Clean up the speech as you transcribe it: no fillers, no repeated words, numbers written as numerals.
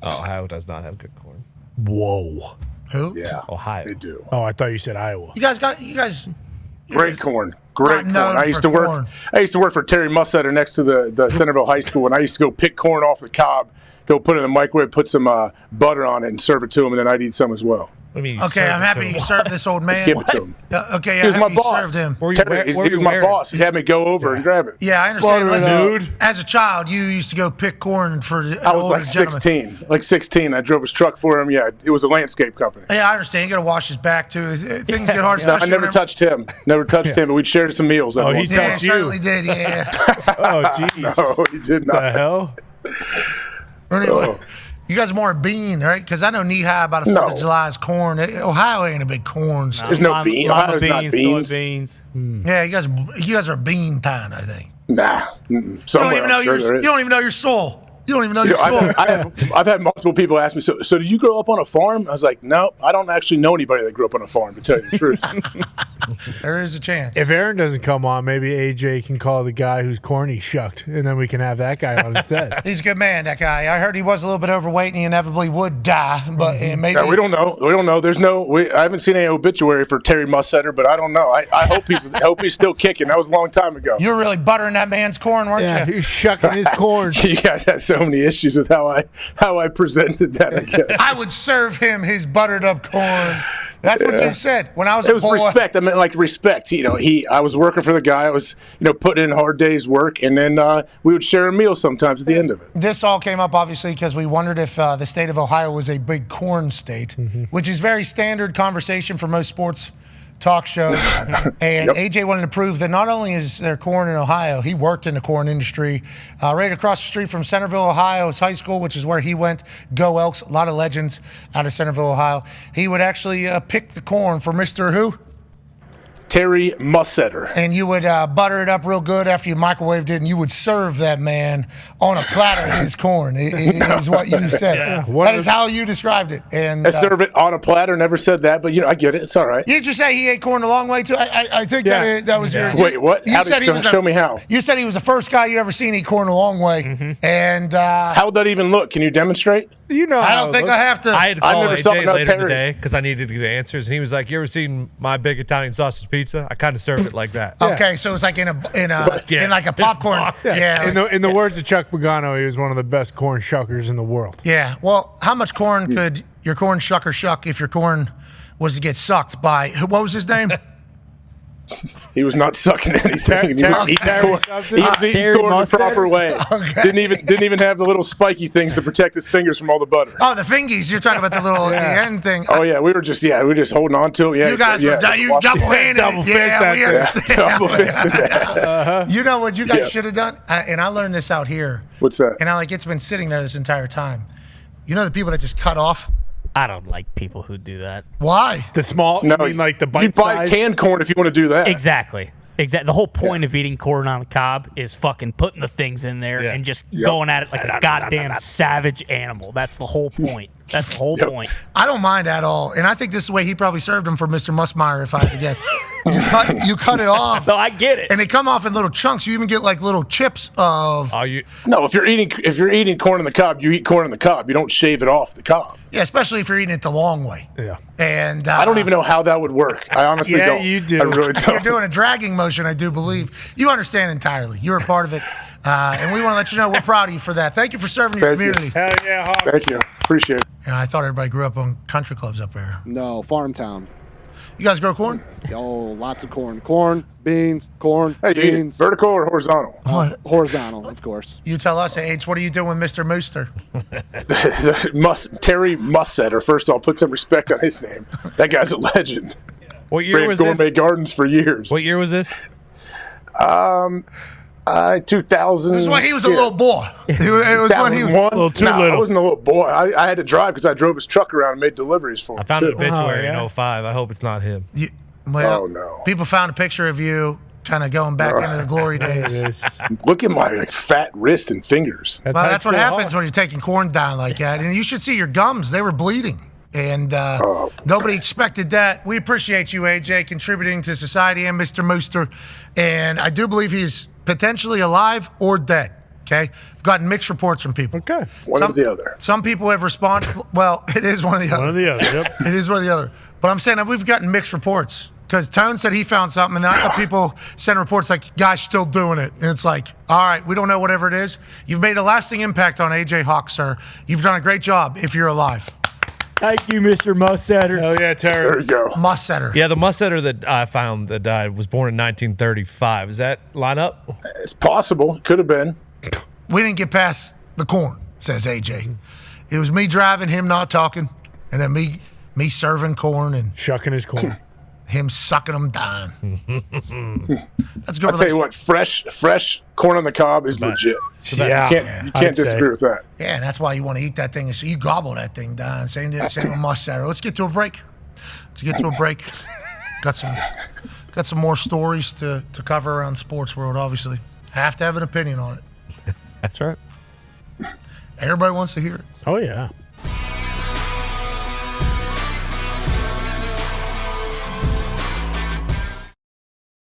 Ohio does not have good corn. Whoa. Who? Yeah, Ohio. they do. Oh, I thought you said Iowa. You guys. Great corn. Great corn. known I used for to work. corn. I used to work for Terry Museter next to the Centerville High School, and I used to go pick corn off the cob, go put it in the microwave, put some butter on it, and serve it to him, and then I'd eat some as well. Okay, I'm happy you served this old man. Give it to him. Okay, He was I'm my happy you boss. served him. Terry, he was my boss. He had me go over and grab it. Yeah, I understand. Butter, Listen, as a child, you used to go pick corn for an I was older like gentleman. 16. Like 16. I drove his truck for him. Yeah, it was a landscape company. Yeah, I understand. You got to wash his back too. Things get hard. No, I Especially never whenever- touched him. Never touched him, but we'd shared some meals. Oh, he Yeah, touched he you. certainly did. Yeah. Oh, jeez. No, he did not. The hell? Anyway, Oh. you guys are more bean, right? Because I know knee high about the 4th of July is corn. Ohio ain't a big corn state. There's no beans. Lima Ohio's not beans, beans. soybeans. Yeah, you guys are bean town, I think. Nah. You don't even know your soul. You don't even know your soul. I've had multiple people ask me, so did you grow up on a farm? I was like, no, I don't actually know anybody that grew up on a farm, to tell you the truth. There is a chance. If Aaron doesn't come on, maybe AJ can call the guy whose corn he shucked, and then we can have that guy on instead. He's a good man, that guy. I heard he was a little bit overweight and he inevitably would die, but maybe. Yeah, we don't know. We don't know. I haven't seen any obituary for Terry Museter, but I don't know. I hope he's still kicking. That was a long time ago. You were really buttering that man's corn, weren't Yeah, you? he was shucking his corn. You guys had so many issues with how I presented that. I guess. I would serve him his buttered up corn. That's what you said when I was a It was boy. respect. I meant like respect. I was working for the guy. I was, putting in hard days' work, and then we would share a meal sometimes at the end of it. This all came up obviously because we wondered if the state of Ohio was a big corn state, which is very standard conversation for most sports talk shows. And AJ wanted to prove that not only is there corn in Ohio, he worked in the corn industry. Right across the street from Centerville, Ohio's high school, which is where he went. Go Elks, a lot of legends out of Centerville, Ohio. He would actually pick the corn for Mr. Who? Terry Museter. And you would butter it up real good after you microwaved it, and you would serve that man on a platter his corn, is what you said. Yeah. That is how you described it. And I serve it on a platter. Never said that, but I get it. It's all right. Did you say he ate corn a long way too? I think that was your. Wait, what? You said he was show me how. You said he was the first guy you ever seen eat corn a long way, and how would that even look? Can you demonstrate? I don't think I have to. I had to call never saw AJ no later Terry. today because I needed to get answers, and he was like, "You ever seen my big Italian sausage pizza? I kind of serve it like that." Okay, so it's like in like a popcorn. Yeah. In the words of Chuck Pagano, he was one of the best corn shuckers in the world. Yeah. Well, how much corn could your corn shucker shuck if your corn was to get sucked by what was his name? He was not sucking anything. He was eating Terry corn. something? He was eating corn the Museter? proper way. Okay. Didn't even have the little spiky things to protect his fingers from all the butter. Oh, the fingies. You're talking about the little the end thing. Oh yeah, we were just holding on to it. Yeah, You guys were double-handed. Double fist Yeah, that we thing. understand. Double fisted. You know what you guys should have done? And I learned this out here. What's that? And it's been sitting there this entire time. You know the people that just cut off? I don't like people who do that. Why? The small, No, I mean, like the you bite buy size. canned corn if you want to do that. Exactly. The whole point of eating corn on the cob is fucking putting the things in there and just going at it like a goddamn savage animal. That's the whole point. That's the whole point. I don't mind at all. And I think this is the way he probably served them for Mr. Musmeyer, if I had to guess. You cut it off. So I get it. And they come off in little chunks. You even get like little chips of. No, if you're eating corn on the cob, you eat corn on the cob. You don't shave it off the cob. Yeah, especially if you're eating it the long way. Yeah. And I don't even know how that would work. I honestly Yeah, don't. you do. I really don't. You're doing a dragging motion, I do believe. You understand entirely. You're a part of it. And we want to let you know we're proud of you for that. Thank you for serving your Thank you. community. Hell yeah, Hawk. Thank you. Appreciate it. And I thought everybody grew up on country clubs up there. No, farm town. You guys grow corn? Oh, lots of corn. Corn, beans, corn, Hey, you eat it beans. vertical or horizontal? Horizontal, of course. You tell us, H, what are you doing with Mr. Mooster? Terry Museter. First of all, put some respect on his name. That guy's a legend. What year Ran was gourmet this? gardens for years. What year was this? 2000. This is when he was a little boy. It was when he was. 2001? A little too I little. wasn't a little boy. I had to drive because I drove his truck around and made deliveries for him. I found an too. obituary yeah. in 05. I hope it's not him. Well, Oh, no. People found a picture of you kind of going back into the glory It days. is. Look at my fat wrist and fingers. Well, how that's you what feel, happens Hawk. when you're taking corn down like that. And you should see your gums. They were bleeding. And nobody expected that. We appreciate you, AJ, contributing to society and Mr. Mooster. And I do believe he's potentially alive or dead. Okay, I've gotten mixed reports from people. Okay, One or the other. Some people have responded. Well, it is one or the other. one or the other. Yep. It is one or the other. But I'm saying that we've gotten mixed reports because Tone said he found something, and then I got people send reports like, "Guys, still doing it," and it's like, "All right, we don't know whatever it is. You've made a lasting impact on AJ Hawk, sir. You've done a great job. If you're alive." Thank you, Mr. Museter. Hell yeah, Terry. There you go. Museter. Yeah, the Museter that I found that died was born in 1935. Does that line up? It's possible. Could have been. We didn't get past the corn, says AJ. It was me driving, him not talking, and then me serving corn and Shucking his corn. him sucking them down. That's a good. I'll tell you what, fresh corn on the cob is legit. Yeah. You I'd can't say. disagree with that. Yeah, and that's why you want to eat that thing. So you gobble that thing down. Same with Museter. Let's get to a break. Got some more stories to cover around the sports world. Obviously, have to have an opinion on it. That's right. Everybody wants to hear it. Oh yeah.